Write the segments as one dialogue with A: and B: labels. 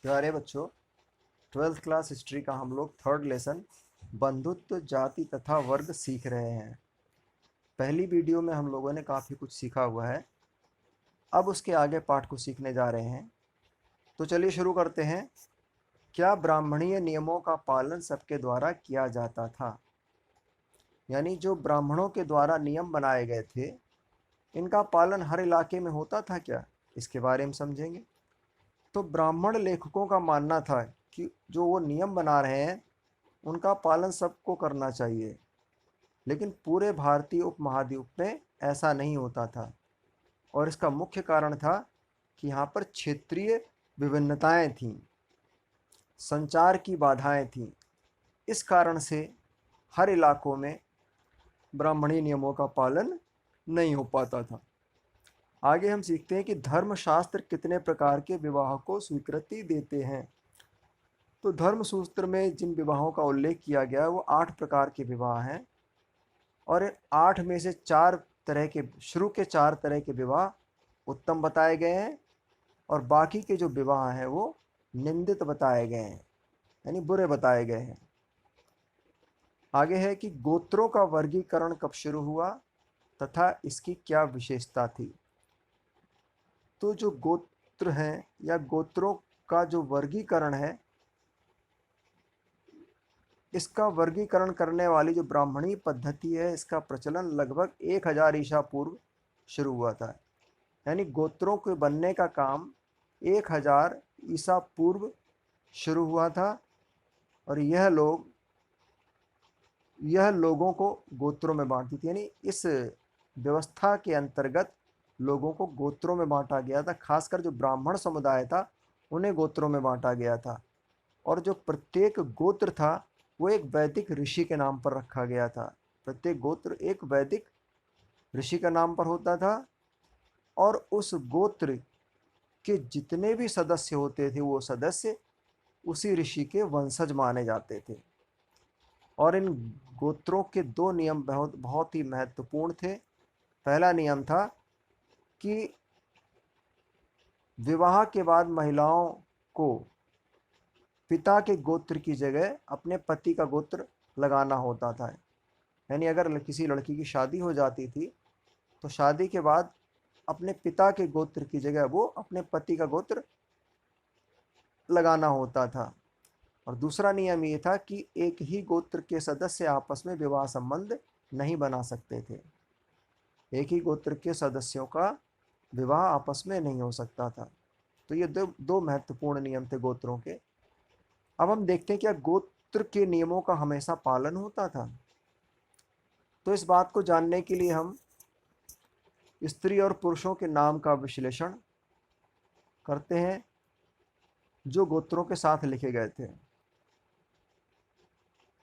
A: प्यारे बच्चों, twelfth class history का हम लोग थर्ड लेसन बंधुत्व जाति तथा वर्ग सीख रहे हैं। पहली वीडियो में हम लोगों ने काफ़ी कुछ सीखा हुआ है। अब उसके आगे पाठ को सीखने जा रहे हैं। तो चलिए शुरू करते हैं। क्या ब्राह्मणीय नियमों का पालन सबके द्वारा किया जाता था? यानी जो ब्राह्मणों के द्वारा नियम बनाए गए थे, इनका पालन हर इलाके में होता था क्या? इसके बारे में समझेंगे। तो ब्राह्मण लेखकों का मानना था कि जो वो नियम बना रहे हैं उनका पालन सबको करना चाहिए, लेकिन पूरे भारतीय उपमहाद्वीप में ऐसा नहीं होता था। और इसका मुख्य कारण था कि यहाँ पर क्षेत्रीय विभिन्नताएं थीं, संचार की बाधाएं थीं। इस कारण से हर इलाकों में ब्राह्मणी नियमों का पालन नहीं हो पाता था। आगे हम सीखते हैं कि धर्मशास्त्र कितने प्रकार के विवाह को स्वीकृति देते हैं। तो धर्मसूत्र में जिन विवाहों का उल्लेख किया गया है वो 8 प्रकार के विवाह हैं, और 8 में से 4 तरह के शुरू के 4 तरह के विवाह उत्तम बताए गए हैं, और बाकी के जो विवाह हैं वो निंदित बताए गए हैं, यानी बुरे बताए गए हैं। आगे है कि गोत्रों का वर्गीकरण कब शुरू हुआ तथा इसकी क्या विशेषता थी। तो जो गोत्र हैं या गोत्रों का जो वर्गीकरण है, इसका वर्गीकरण करने वाली जो ब्राह्मणी पद्धति है, इसका प्रचलन लगभग 1000 ईसा पूर्व शुरू हुआ था। यानी गोत्रों के बनने का काम 1000 ईसा पूर्व शुरू हुआ था, और यह लोगों को गोत्रों में बांटती थी। यानी इस व्यवस्था के अंतर्गत लोगों को गोत्रों में बांटा गया था। खासकर जो ब्राह्मण समुदाय था उन्हें गोत्रों में बांटा गया था, और जो प्रत्येक गोत्र था वो एक वैदिक ऋषि के नाम पर रखा गया था। प्रत्येक गोत्र एक वैदिक ऋषि का नाम पर होता था, और उस गोत्र के जितने भी सदस्य होते थे वो सदस्य उसी ऋषि के वंशज माने जाते थे। और इन गोत्रों के 2 नियम बहुत बहुत ही महत्वपूर्ण थे। पहला नियम था कि विवाह के बाद महिलाओं को पिता के गोत्र की जगह अपने पति का गोत्र लगाना होता था। यानी अगर किसी लड़की की शादी हो जाती थी तो शादी के बाद अपने पिता के गोत्र की जगह वो अपने पति का गोत्र लगाना होता था। और दूसरा नियम ये था कि एक ही गोत्र के सदस्य आपस में विवाह संबंध नहीं बना सकते थे। एक ही गोत्र के सदस्यों का विवाह आपस में नहीं हो सकता था। तो ये दो महत्वपूर्ण नियम थे गोत्रों के। अब हम देखते हैं क्या गोत्र के नियमों का हमेशा पालन होता था। तो इस बात को जानने के लिए हम स्त्री और पुरुषों के नाम का विश्लेषण करते हैं जो गोत्रों के साथ लिखे गए थे।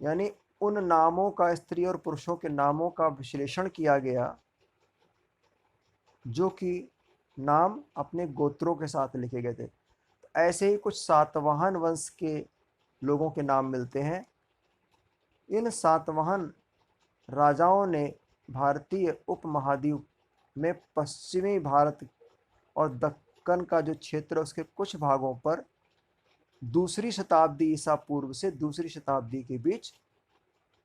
A: यानी उन नामों का, स्त्री और पुरुषों के नामों का विश्लेषण किया गया जो कि नाम अपने गोत्रों के साथ लिखे गए थे। तो ऐसे ही कुछ सातवाहन वंश के लोगों के नाम मिलते हैं। इन सातवाहन राजाओं ने भारतीय उपमहाद्वीप में पश्चिमी भारत और दक्कन का जो क्षेत्र है उसके कुछ भागों पर 2री शताब्दी ईसा पूर्व से 2री शताब्दी के बीच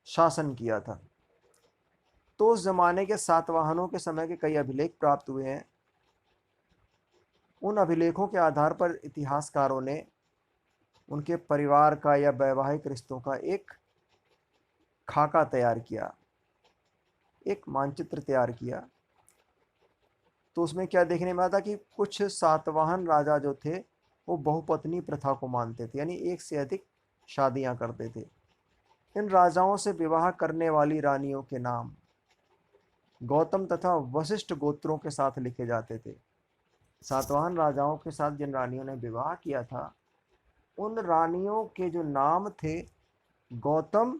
A: शासन किया था। तो उस जमाने के सातवाहनों के समय के कई अभिलेख प्राप्त हुए हैं। उन अभिलेखों के आधार पर इतिहासकारों ने उनके परिवार का या वैवाहिक रिश्तों का एक खाका तैयार किया, एक मानचित्र तैयार किया। तो उसमें क्या देखने में आता कि कुछ सातवाहन राजा जो थे वो बहुपत्नी प्रथा को मानते थे, यानी एक से अधिक शादियां करते थे। इन राजाओं से विवाह करने वाली रानियों के नाम गौतम तथा वशिष्ठ गोत्रों के साथ लिखे जाते थे। सातवाहन राजाओं के साथ जिन रानियों ने विवाह किया था उन रानियों के जो नाम थे गौतम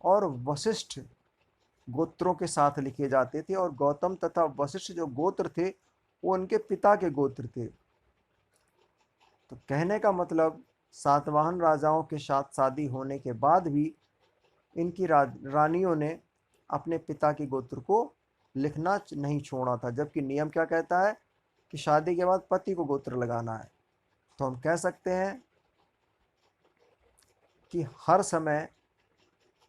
A: और वशिष्ठ गोत्रों के साथ लिखे जाते थे, और गौतम तथा वशिष्ठ जो गोत्र थे वो उनके पिता के गोत्र थे। तो कहने का मतलब सातवाहन राजाओं के साथ शादी होने के बाद भी इनकी रानियों ने अपने पिता के गोत्र को लिखना नहीं छोड़ा था, जबकि नियम क्या कहता है कि शादी के बाद पति को गोत्र लगाना है। तो हम कह सकते हैं कि हर समय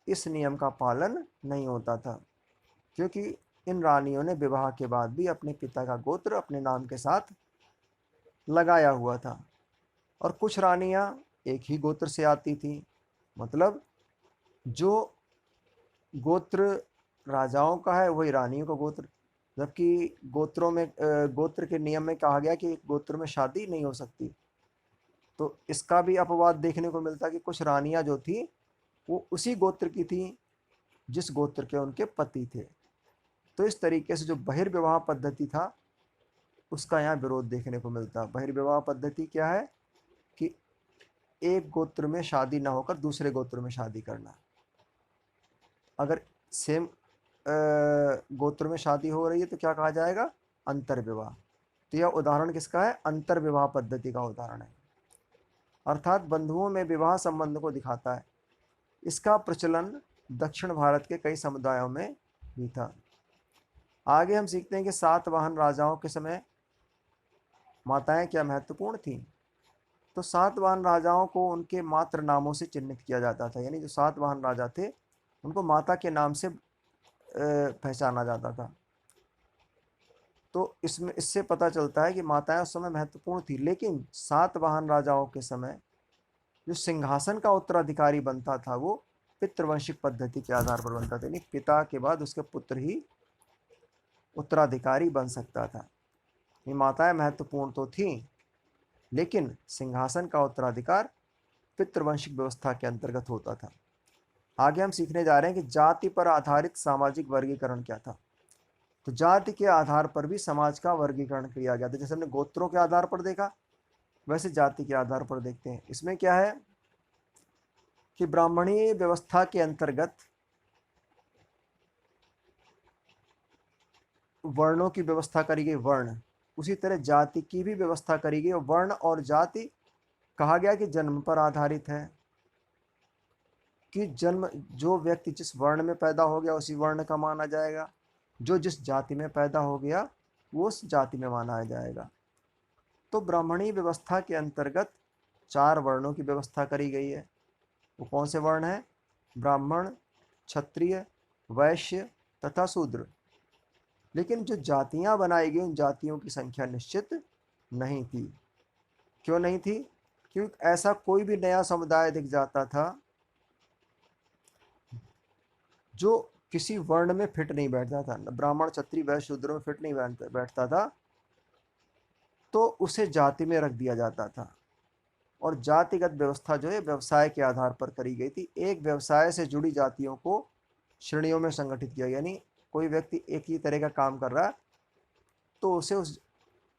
A: इस नियम का पालन नहीं होता था, क्योंकि इन रानियों ने विवाह के बाद भी अपने पिता का गोत्र अपने नाम के साथ लगाया हुआ था। और कुछ रानियां एक ही गोत्र से आती थी, मतलब जो गोत्र राजाओं का है वही रानियों का गोत्र, जबकि गोत्र के नियम में कहा गया कि एक गोत्र में शादी नहीं हो सकती। तो इसका भी अपवाद देखने को मिलता कि कुछ रानियां जो थी वो उसी गोत्र की थी जिस गोत्र के उनके पति थे। तो इस तरीके से जो बहिर्विवाह पद्धति था उसका यहाँ विरोध देखने को मिलता। बहिर्विवाह पद्धति क्या है कि एक गोत्र में शादी ना होकर दूसरे गोत्र में शादी करना। अगर सेम गोत्र में शादी हो रही है तो क्या कहा जाएगा? अंतर्विवाह। तो यह उदाहरण किसका है? अंतर्विवाह पद्धति का उदाहरण है, अर्थात बंधुओं में विवाह संबंध को दिखाता है। इसका प्रचलन दक्षिण भारत के कई समुदायों में भी था। आगे हम सीखते हैं कि सातवाहन राजाओं के समय माताएं क्या महत्वपूर्ण थीं। तो सातवाहन राजाओं को उनके मात्र नामों से चिन्हित किया जाता था, यानी जो सातवाहन राजा थे उनको माता के नाम से पहचाना जाता था। तो इससे पता चलता है कि माताएं उस समय महत्वपूर्ण थी। लेकिन सातवाहन राजाओं के समय जो सिंहासन का उत्तराधिकारी बनता था वो पितृवंशिक पद्धति के आधार पर बनता था, यानी पिता के बाद उसके पुत्र ही उत्तराधिकारी बन सकता था। ये माताएं महत्वपूर्ण तो थीं, लेकिन सिंहासन का उत्तराधिकार पितृवंशिक व्यवस्था के अंतर्गत होता था। आगे हम सीखने जा रहे हैं कि जाति पर आधारित सामाजिक वर्गीकरण क्या था। तो जाति के आधार पर भी समाज का वर्गीकरण किया गया था। जैसे हमने गोत्रों के आधार पर देखा, वैसे जाति के आधार पर देखते हैं। इसमें क्या है कि ब्राह्मणीय व्यवस्था के अंतर्गत वर्णों की व्यवस्था करी गई, वर्ण, उसी तरह जाति की भी व्यवस्था करी गई। वर्ण और जाति कहा गया कि जन्म पर आधारित है, कि जन्म जो व्यक्ति जिस वर्ण में पैदा हो गया उसी वर्ण का माना जाएगा, जो जिस जाति में पैदा हो गया वो उस जाति में माना जाएगा। तो ब्राह्मणी व्यवस्था के अंतर्गत 4 वर्णों की व्यवस्था करी गई है। वो कौन से वर्ण हैं? ब्राह्मण, क्षत्रिय, वैश्य तथा शूद्र। लेकिन जो जातियां बनाई गई उन जातियों की संख्या निश्चित नहीं थी। क्यों नहीं थी? क्योंकि ऐसा कोई भी नया समुदाय दिख जाता था जो किसी वर्ण में फिट नहीं बैठता था, ब्राह्मण, क्षत्रिय, वैश्य, शूद्र में फिट नहीं बैठता था, तो उसे जाति में रख दिया जाता था। और जातिगत व्यवस्था जो है व्यवसाय के आधार पर करी गई थी। एक व्यवसाय से जुड़ी जातियों को श्रेणियों में संगठित किया, यानी कोई व्यक्ति एक ही तरह का काम कर रहा है तो उसे उस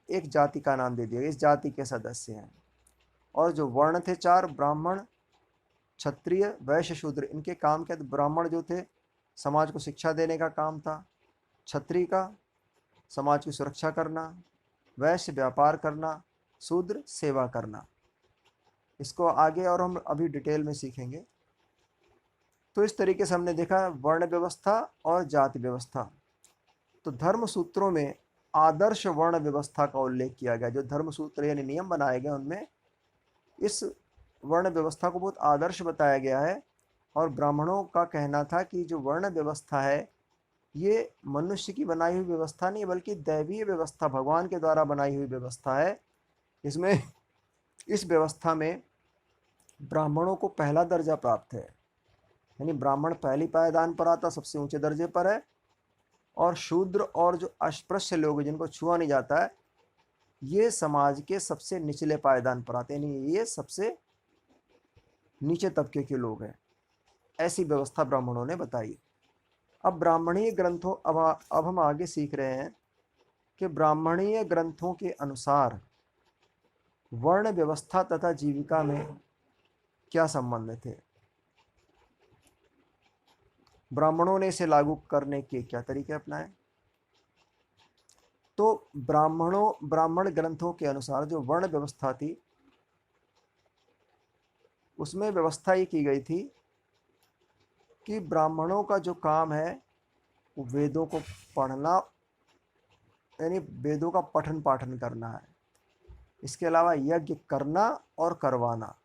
A: एक जाति का नाम दे दिया, इस जाति के सदस्य हैं। और जो वर्ण थे 4, ब्राह्मण, क्षत्रिय, वैश्य, शूद्र, इनके काम क्या थे? ब्राह्मण जो थे समाज को शिक्षा देने का काम था, क्षत्रिय का समाज की सुरक्षा करना, वैश्य व्यापार करना, शूद्र सेवा करना। इसको आगे और हम अभी डिटेल में सीखेंगे। तो इस तरीके से हमने देखा वर्ण व्यवस्था और जाति व्यवस्था। तो धर्म सूत्रों में आदर्श वर्ण व्यवस्था का उल्लेख किया गया। जो धर्म सूत्र यानी नियम बनाए गए उनमें इस वर्ण व्यवस्था को बहुत आदर्श बताया गया है। और ब्राह्मणों का कहना था कि जो वर्ण व्यवस्था है ये मनुष्य की बनाई हुई व्यवस्था नहीं बल्कि दैवीय व्यवस्था, भगवान के द्वारा बनाई हुई व्यवस्था है। इसमें इस व्यवस्था में ब्राह्मणों को पहला दर्जा प्राप्त है, यानी ब्राह्मण पहली पायदान पर आता, सबसे ऊंचे दर्जे पर है। और शूद्र और जो अस्पृश्य लोग जिनको छुआ नहीं जाता है ये समाज के सबसे निचले पायदान पर आते हैं, यानी ये सबसे नीचे तबके के लोग हैं। ऐसी व्यवस्था ब्राह्मणों ने बताई। अब ब्राह्मणीय ग्रंथों अब हम आगे सीख रहे हैं कि ब्राह्मणीय ग्रंथों के अनुसार वर्ण व्यवस्था तथा जीविका में क्या संबंध थे, ब्राह्मणों ने इसे लागू करने के क्या तरीके अपनाए। तो ब्राह्मण ग्रंथों के अनुसार जो वर्ण व्यवस्था थी उसमें व्यवस्था ये की गई थी कि ब्राह्मणों का जो काम है वो वेदों को पढ़ना, यानी वेदों का पठन पाठन करना है। इसके अलावा यज्ञ करना और करवाना,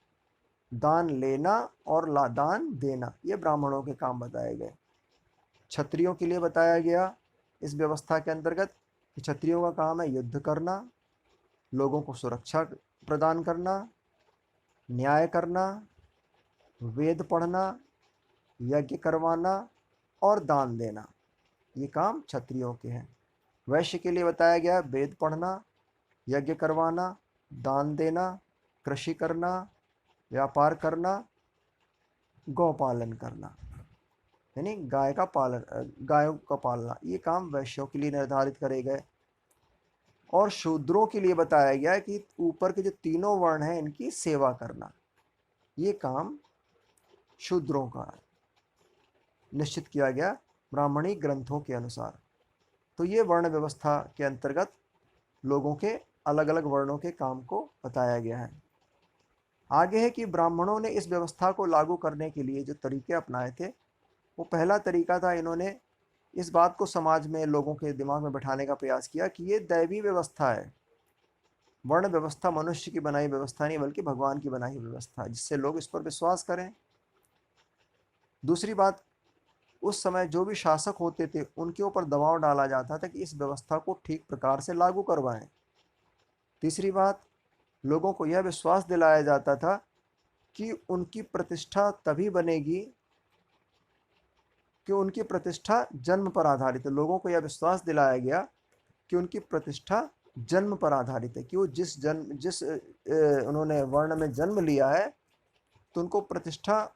A: दान लेना और दान देना, ये ब्राह्मणों के काम बताए गए। क्षत्रियों के लिए बताया गया इस व्यवस्था के अंतर्गत कि क्षत्रियों का काम है युद्ध करना, लोगों को सुरक्षा प्रदान करना, न्याय करना, वेद पढ़ना, यज्ञ करवाना और दान देना, ये काम क्षत्रियों के हैं। वैश्य के लिए बताया गया वेद पढ़ना, यज्ञ करवाना, दान देना, कृषि करना, व्यापार करना, गौ पालन करना, यानी गायों का पालना, ये काम वैश्यों के लिए निर्धारित करे गए। और शूद्रों के लिए बताया गया कि ऊपर के जो तीनों वर्ण हैं इनकी सेवा करना, ये काम शूद्रों का निश्चित किया गया ब्राह्मणी ग्रंथों के अनुसार। तो ये वर्ण व्यवस्था के अंतर्गत लोगों के अलग अलग वर्णों के काम को बताया गया है। आगे है कि ब्राह्मणों ने इस व्यवस्था को लागू करने के लिए जो तरीके अपनाए थे, वो पहला तरीका था, इन्होंने इस बात को समाज में लोगों के दिमाग में बैठाने का प्रयास किया कि ये दैवी व्यवस्था है, वर्ण व्यवस्था मनुष्य की बनाई व्यवस्था नहीं बल्कि भगवान की बनाई व्यवस्था, जिससे लोग इस पर विश्वास करें। दूसरी बात, उस समय जो भी शासक होते थे उनके ऊपर दबाव डाला जाता था कि इस व्यवस्था को ठीक प्रकार से लागू करवाएं। तीसरी बात, लोगों को यह विश्वास दिलाया जाता था कि उनकी प्रतिष्ठा तभी बनेगी कि उनकी प्रतिष्ठा जन्म पर आधारित है। लोगों को यह विश्वास दिलाया गया कि उनकी प्रतिष्ठा जन्म पर आधारित है, कि वो जिस उन्होंने वर्ण में जन्म लिया है तो उनको प्रतिष्ठा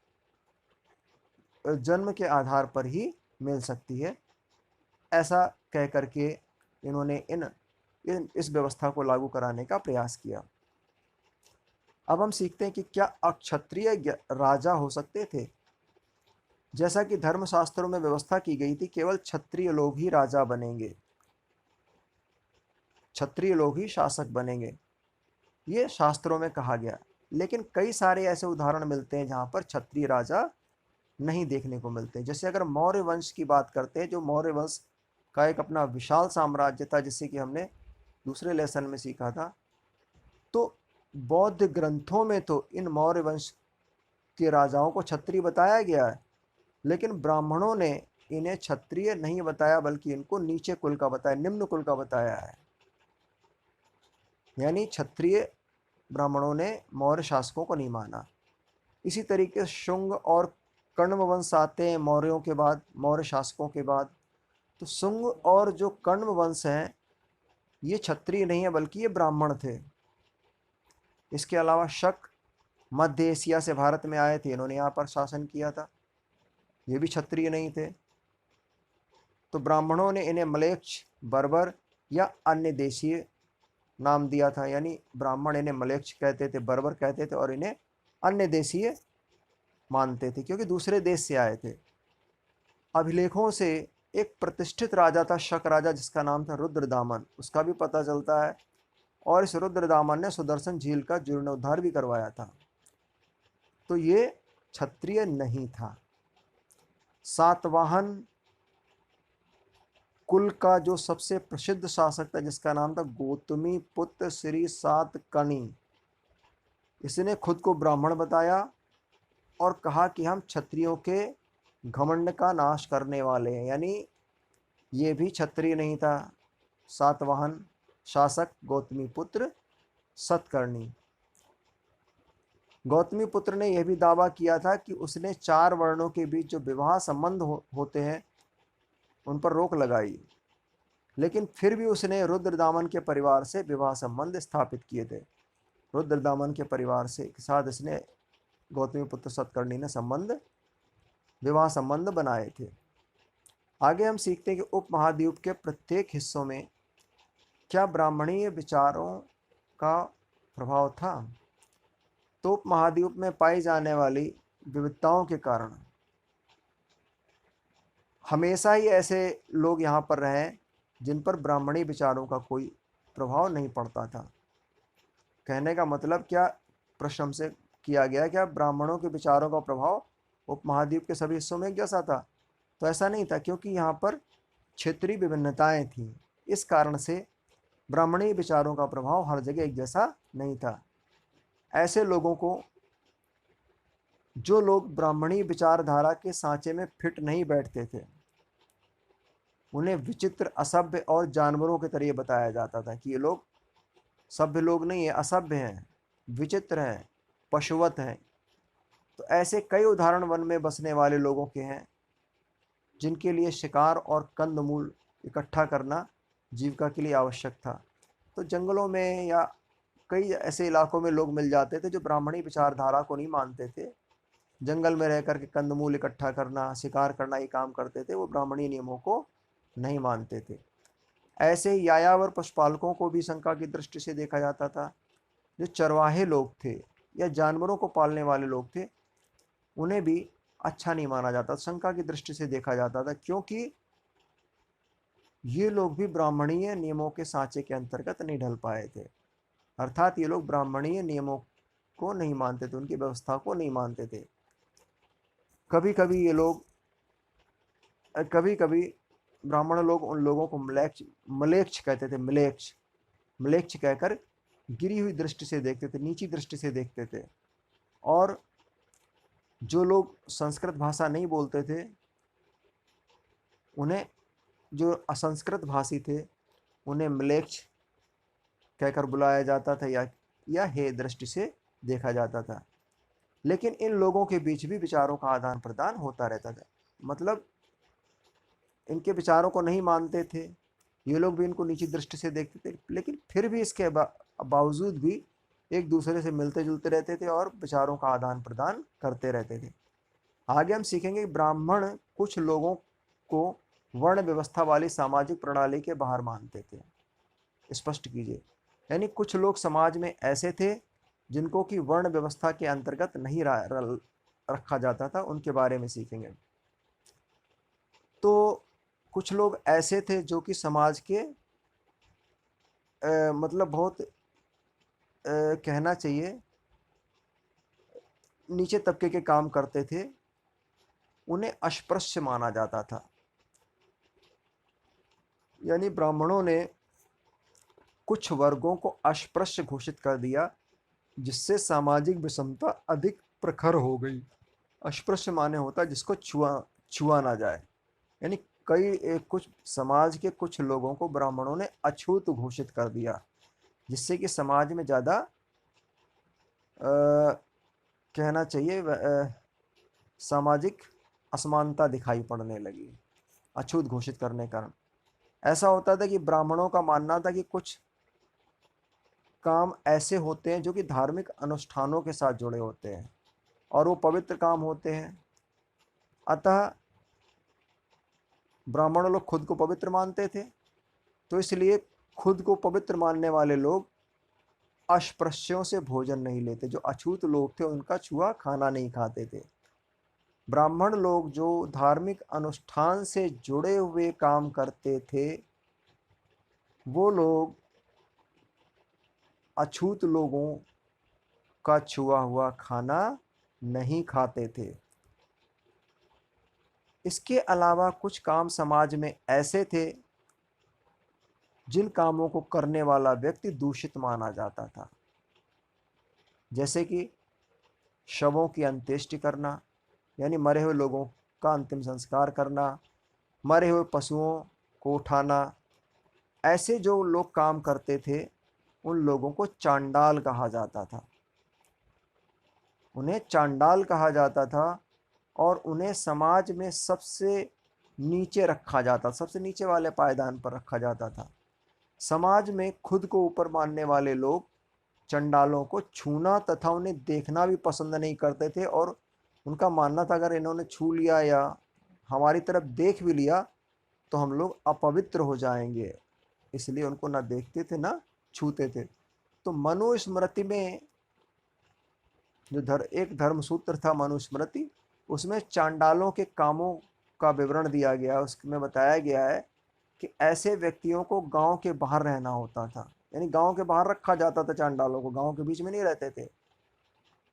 A: जन्म के आधार पर ही मिल सकती है। ऐसा कह करके इन्होंने इस व्यवस्था को लागू कराने का प्रयास किया। अब हम सीखते हैं कि क्या अक्षत्रिय राजा हो सकते थे। जैसा कि धर्मशास्त्रों में व्यवस्था की गई थी, केवल क्षत्रिय लोग ही राजा बनेंगे, क्षत्रिय लोग ही शासक बनेंगे, ये शास्त्रों में कहा गया। लेकिन कई सारे ऐसे उदाहरण मिलते हैं जहां पर क्षत्रिय राजा नहीं देखने को मिलते। जैसे अगर मौर्य वंश की बात करते हैं, जो मौर्य वंश का एक अपना विशाल साम्राज्य था, जिससे कि हमने दूसरे लेसन में सीखा था, तो बौद्ध ग्रंथों में तो इन मौर्य वंश के राजाओं को क्षत्रिय बताया गया है, लेकिन ब्राह्मणों ने इन्हें क्षत्रिय नहीं बताया बल्कि इनको नीचे कुल का बताया, निम्न कुल का बताया है। यानी क्षत्रिय ब्राह्मणों ने मौर्य शासकों को नहीं माना। इसी तरीके से शुंग और कण्व वंश आते हैं मौर्यों के बाद, मौर्य शासकों के बाद। तो शुंग और जो कण्व वंश हैं ये क्षत्रिय नहीं है बल्कि ये ब्राह्मण थे। इसके अलावा शक मध्य एशिया से भारत में आए थे, इन्होंने यहाँ पर शासन किया था, ये भी क्षत्रिय नहीं थे। तो ब्राह्मणों ने इन्हें मलेच्छ, बर्बर या अन्य देशीय नाम दिया था। यानी ब्राह्मण इन्हें मलेच्छ कहते थे, बर्बर कहते थे और इन्हें अन्य देशीय मानते थे क्योंकि दूसरे देश से आए थे। अभिलेखों से एक प्रतिष्ठित राजा था शक राजा, जिसका नाम था रुद्रदामन, उसका भी पता चलता है। और इस रुद्रदामन ने सुदर्शन झील का जीर्णोद्धार भी करवाया था। तो ये क्षत्रिय नहीं था। सातवाहन कुल का जो सबसे प्रसिद्ध शासक था, जिसका नाम था गौतमी पुत्र श्री सातकर्णी, इसने खुद को ब्राह्मण बताया और कहा कि हम क्षत्रियों के घमंड का नाश करने वाले हैं। यानी ये भी क्षत्रिय नहीं था। सातवाहन शासक गौतमी पुत्र सतकर्णी, गौतमी पुत्र ने यह भी दावा किया था कि उसने 4 वर्णों के बीच जो विवाह संबंध होते हैं उन पर रोक लगाई, लेकिन फिर भी उसने रुद्रदामन के परिवार से विवाह संबंध स्थापित किए थे। रुद्रदामन के परिवार से के साथ इसने गौतमी पुत्र सतकर्णी ने विवाह संबंध बनाए थे। आगे हम सीखते हैं कि उपमहाद्वीप के प्रत्येक हिस्सों में क्या ब्राह्मणीय विचारों का प्रभाव था। तो उपमहाद्वीप में पाई जाने वाली विविधताओं के कारण हमेशा ही ऐसे लोग यहाँ पर रहे जिन पर ब्राह्मणी विचारों का कोई प्रभाव नहीं पड़ता था। कहने का मतलब क्या, प्रश्न से किया गया, क्या ब्राह्मणों के विचारों का प्रभाव उपमहाद्वीप के सभी हिस्सों में एक जैसा था। तो ऐसा नहीं था, क्योंकि यहाँ पर क्षेत्रीय विभिन्नताएं थीं। इस कारण से ब्राह्मणी विचारों का प्रभाव हर जगह एक जैसा नहीं था। ऐसे लोगों को, जो लोग ब्राह्मणी विचारधारा के सांचे में फिट नहीं बैठते थे, उन्हें विचित्र, असभ्य और जानवरों के तरह बताया जाता था कि ये लोग सभ्य लोग नहीं है, असभ्य हैं, विचित्र हैं, पशुवत हैं। तो ऐसे कई उदाहरण वन में बसने वाले लोगों के हैं, जिनके लिए शिकार और कंदमूल इकट्ठा करना जीविका के लिए आवश्यक था। तो जंगलों में या कई ऐसे इलाकों में लोग मिल जाते थे जो ब्राह्मणी विचारधारा को नहीं मानते थे। जंगल में रह कर के कंदमूल इकट्ठा करना, शिकार करना ये काम करते थे, वो ब्राह्मणी नियमों को नहीं मानते थे। ऐसे ही यायावर पशुपालकों को भी शंका की दृष्टि से देखा जाता था। जो चरवाहे लोग थे या जानवरों को पालने वाले लोग थे, उन्हें भी अच्छा नहीं माना जाता, शंका की दृष्टि से देखा जाता था, क्योंकि ये लोग भी ब्राह्मणीय नियमों के सांचे के अंतर्गत नहीं ढल पाए थे। अर्थात ये लोग ब्राह्मणीय नियमों को नहीं मानते थे, उनकी व्यवस्था को नहीं मानते थे। कभी कभी ये लोग, कभी कभी ब्राह्मण लोग उन लोगों को मलेच्छ कहते थे। मलेच्छ कहकर गिरी हुई दृष्टि से देखते थे, नीची दृष्टि से देखते थे। और जो लोग संस्कृत भाषा नहीं बोलते थे, उन्हें, जो असंस्कृत भाषी थे, उन्हें मलेच्छ कहकर बुलाया जाता था या हे दृष्टि से देखा जाता था। लेकिन इन लोगों के बीच भी विचारों का आदान प्रदान होता रहता था। मतलब इनके विचारों को नहीं मानते थे, ये लोग भी इनको नीची दृष्टि से देखते थे, लेकिन फिर भी इसके बावजूद भी एक दूसरे से मिलते जुलते रहते थे और विचारों का आदान प्रदान करते रहते थे। आगे हम सीखेंगे कि ब्राह्मण कुछ लोगों को वर्ण व्यवस्था वाली सामाजिक प्रणाली के बाहर मानते थे। स्पष्ट कीजिए, यानी कुछ लोग समाज में ऐसे थे जिनको कि वर्ण व्यवस्था के अंतर्गत नहीं रखा जाता था, उनके बारे में सीखेंगे। तो कुछ लोग ऐसे थे जो कि समाज के मतलब बहुत कहना चाहिए नीचे तबके के काम करते थे, उन्हें अस्पृश्य माना जाता था। यानी ब्राह्मणों ने कुछ वर्गों को अस्पृश्य घोषित कर दिया, जिससे सामाजिक विषमता अधिक प्रखर हो गई। अस्पृश्य माने होता है जिसको छुआ ना जाए। यानी कुछ समाज के कुछ लोगों को ब्राह्मणों ने अछूत घोषित कर दिया, जिससे कि समाज में ज़्यादा कहना चाहिए सामाजिक असमानता दिखाई पड़ने लगी अछूत घोषित करने के कारण। ऐसा होता था कि ब्राह्मणों का मानना था कि कुछ काम ऐसे होते हैं जो कि धार्मिक अनुष्ठानों के साथ जुड़े होते हैं और वो पवित्र काम होते हैं। अतः ब्राह्मण लोग खुद को पवित्र मानते थे, तो इसलिए खुद को पवित्र मानने वाले लोग अस्पृश्यों से भोजन नहीं लेते। जो अछूत लोग थे उनका छुआ खाना नहीं खाते थे। ब्राह्मण लोग जो धार्मिक अनुष्ठान से जुड़े हुए काम करते थे, वो लोग अछूत लोगों का छुआ हुआ खाना नहीं खाते थे। इसके अलावा कुछ काम समाज में ऐसे थे जिन कामों को करने वाला व्यक्ति दूषित माना जाता था, जैसे कि शवों की अंत्येष्टि करना, यानी मरे हुए लोगों का अंतिम संस्कार करना, मरे हुए पशुओं को उठाना। ऐसे जो लोग काम करते थे उन लोगों को चांडाल कहा जाता था, उन्हें चांडाल कहा जाता था। और उन्हें समाज में सबसे नीचे रखा जाता, सबसे नीचे वाले पायदान पर रखा जाता था। समाज में खुद को ऊपर मानने वाले लोग चंडालों को छूना तथा उन्हें देखना भी पसंद नहीं करते थे, और उनका मानना था अगर इन्होंने छू लिया या हमारी तरफ देख भी लिया तो हम लोग अपवित्र हो जाएंगे, इसलिए उनको ना देखते थे ना छूते थे। तो मनुस्मृति में जो एक धर्मसूत्र था मनुस्मृति, उसमें चांडालों के कामों का विवरण दिया गया। उसमें बताया गया है कि ऐसे व्यक्तियों को गांव के बाहर रहना होता था, यानी गांव के बाहर रखा जाता था चांडालों को, गांव के बीच में नहीं रहते थे।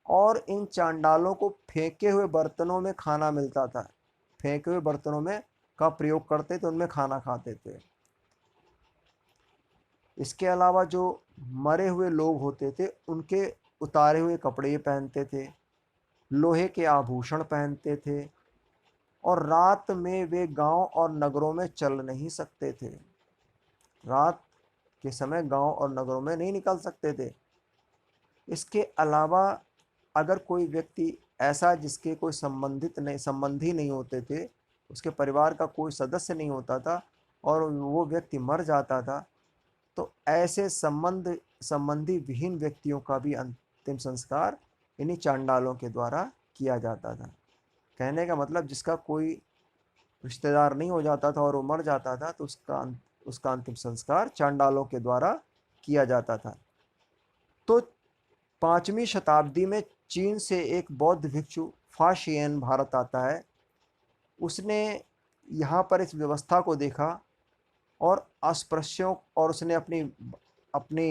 A: और इन चांडालों को फेंके हुए बर्तनों में खाना मिलता था, फेंके हुए बर्तनों में का प्रयोग करते थे, उनमें खाना खाते थे। इसके अलावा जो मरे हुए लोग होते थे उनके उतारे हुए कपड़े ये पहनते थे, लोहे के आभूषण पहनते थे, और रात में वे गांव और नगरों में चल नहीं सकते थे। रात के समय गांव और नगरों में नहीं निकल सकते थे। इसके अलावा अगर कोई व्यक्ति ऐसा जिसके कोई संबंधी नहीं होते थे, उसके परिवार का कोई सदस्य नहीं होता था और वो व्यक्ति मर जाता था, तो ऐसे संबंधी विहीन व्यक्तियों का भी अंतिम संस्कार इन्हीं चांडालों के द्वारा किया जाता था। कहने का मतलब जिसका कोई रिश्तेदार नहीं हो जाता था और वो मर जाता था तो उसका अंतिम संस्कार चांडालों के द्वारा किया जाता था। तो 5वीं शताब्दी में चीन से एक बौद्ध भिक्षु फाशियन भारत आता है। उसने यहाँ पर इस व्यवस्था को देखा और अस्पृश्यों और उसने अपनी अपनी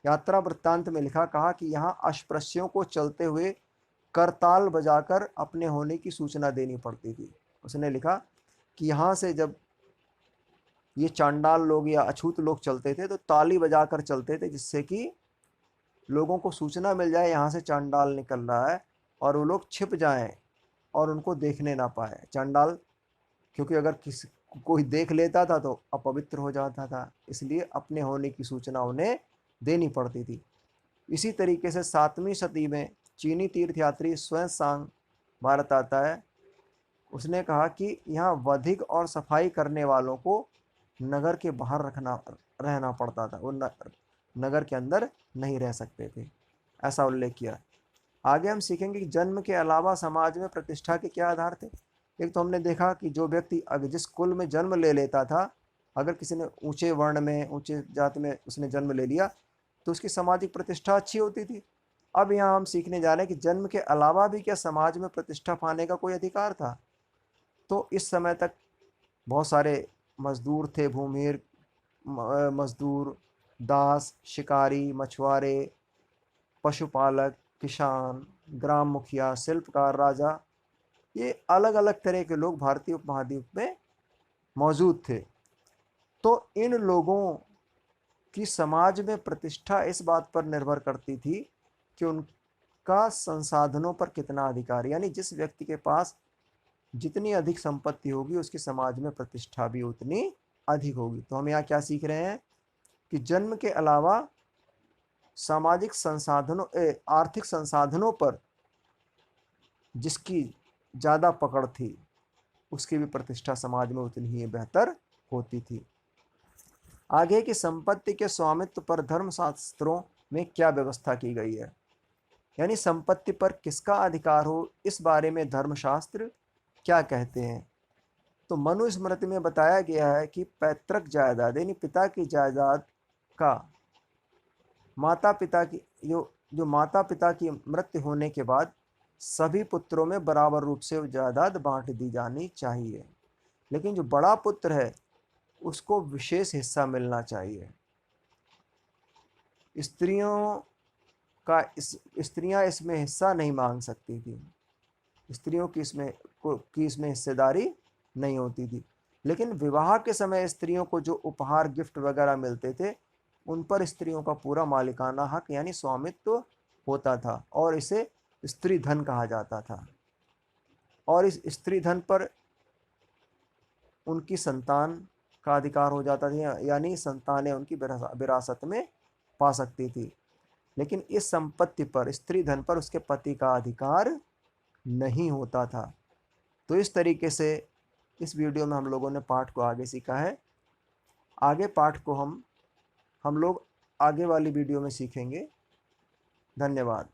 A: यात्रा वृत्तांत में लिखा, कहा कि यहाँ अस्पृश्यों को चलते हुए करताल बजाकर अपने होने की सूचना देनी पड़ती थी। उसने लिखा कि यहाँ से जब ये चांडाल लोग या अछूत लोग चलते थे तो ताली बजाकर चलते थे, जिससे कि लोगों को सूचना मिल जाए यहाँ से चांडाल निकल रहा है और वो लोग छिप जाएं और उनको देखने ना पाए चांडाल, क्योंकि अगर कोई देख लेता था तो अपवित्र हो जाता था, इसलिए अपने होने की सूचना उन्हें देनी पड़ती थी। इसी तरीके से 7वीं सदी में चीनी तीर्थयात्री स्वयं भारत आता है। उसने कहा कि यहाँ वधिक और सफाई करने वालों को नगर के बाहर रहना पड़ता था, वो नगर के अंदर नहीं रह सकते थे, ऐसा उल्लेख किया। आगे हम सीखेंगे कि जन्म के अलावा समाज में प्रतिष्ठा के क्या आधार थे। एक तो हमने देखा कि जो व्यक्ति जिस कुल में जन्म ले लेता था, अगर किसी ने ऊंचे वर्ण में ऊंचे जाति में उसने जन्म ले लिया तो उसकी सामाजिक प्रतिष्ठा अच्छी होती थी। अब यहाँ हम सीखने जा रहे हैं कि जन्म के अलावा भी क्या समाज में प्रतिष्ठा पाने का कोई अधिकार था। तो इस समय तक बहुत सारे मजदूर थे, भूमिहीन मजदूर, दास, शिकारी, मछुआरे, पशुपालक, किसान, ग्राम मुखिया, शिल्पकार, राजा, ये अलग अलग तरह के लोग भारतीय उपमहाद्वीप में मौजूद थे। तो इन लोगों की समाज में प्रतिष्ठा इस बात पर निर्भर करती थी कि उनका संसाधनों पर कितना अधिकार, यानी जिस व्यक्ति के पास जितनी अधिक संपत्ति होगी उसकी समाज में प्रतिष्ठा भी उतनी अधिक होगी। तो हम यहाँ क्या सीख रहे हैं कि जन्म के अलावा सामाजिक संसाधनों आर्थिक संसाधनों पर जिसकी ज़्यादा पकड़ थी उसकी भी प्रतिष्ठा समाज में उतनी ही बेहतर होती थी। आगे की संपत्ति के स्वामित्व पर धर्मशास्त्रों में क्या व्यवस्था की गई है, यानी संपत्ति पर किसका अधिकार हो, इस बारे में धर्मशास्त्र क्या कहते हैं। तो मनुस्मृति में बताया गया है कि पैतृक जायदाद यानी पिता की जायदाद का माता पिता की मृत्यु होने के बाद सभी पुत्रों में बराबर रूप से जायदाद बांट दी जानी चाहिए, लेकिन जो बड़ा पुत्र है उसको विशेष हिस्सा मिलना चाहिए। स्त्रियां इसमें हिस्सा नहीं मांग सकती थी, स्त्रियों की इसमें हिस्सेदारी नहीं होती थी। लेकिन विवाह के समय स्त्रियों को जो उपहार गिफ्ट वगैरह मिलते थे उन पर स्त्रियों का पूरा मालिकाना हक यानी स्वामित्व होता था और इसे स्त्री धन कहा जाता था। और इस स्त्री धन पर उनकी संतान का अधिकार हो जाता था, यानी संतानें उनकी विरासत में पा सकती थी। लेकिन इस संपत्ति पर, स्त्री धन पर उसके पति का अधिकार नहीं होता था। तो इस तरीके से इस वीडियो में हम लोगों ने पाठ को आगे सीखा है। आगे पाठ को हम लोग आगे वाली वीडियो में सीखेंगे। धन्यवाद।